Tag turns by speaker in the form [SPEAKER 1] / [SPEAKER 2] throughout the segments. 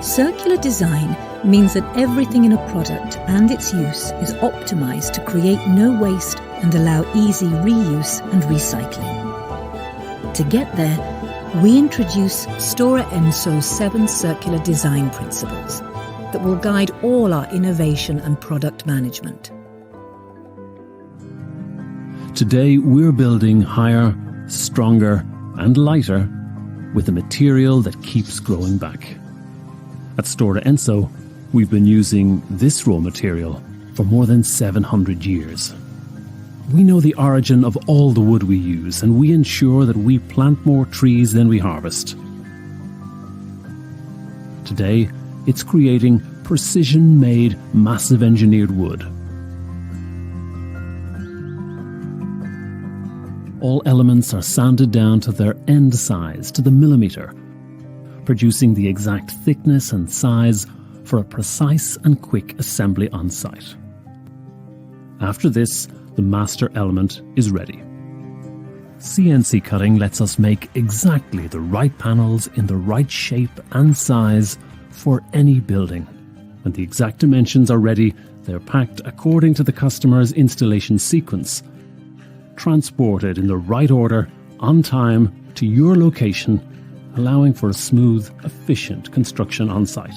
[SPEAKER 1] Circular design means that everything in a product and its use is optimised to create no waste and allow easy reuse and recycling. To get there, we introduce Stora Enso's 7 circular design principles that will guide all our innovation and product management.
[SPEAKER 2] Today we're building higher, stronger and lighter with a material that keeps growing back. At Stora Enso, we've been using this raw material for more than 700 years. We know the origin of all the wood we use, and we ensure that we plant more trees than we harvest. Today, it's creating precision-made, massive engineered wood. All elements are sanded down to their end size, to the millimetre, producing the exact thickness and size for a precise and quick assembly on site. After this, the master element is ready. CNC cutting lets us make exactly the right panels in the right shape and size for any building. When the exact dimensions are ready, they're packed according to the customer's installation sequence, transported in the right order, on time, to your location, allowing for a smooth, efficient construction on site.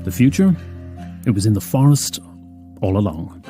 [SPEAKER 2] The future? It was in the forest all along.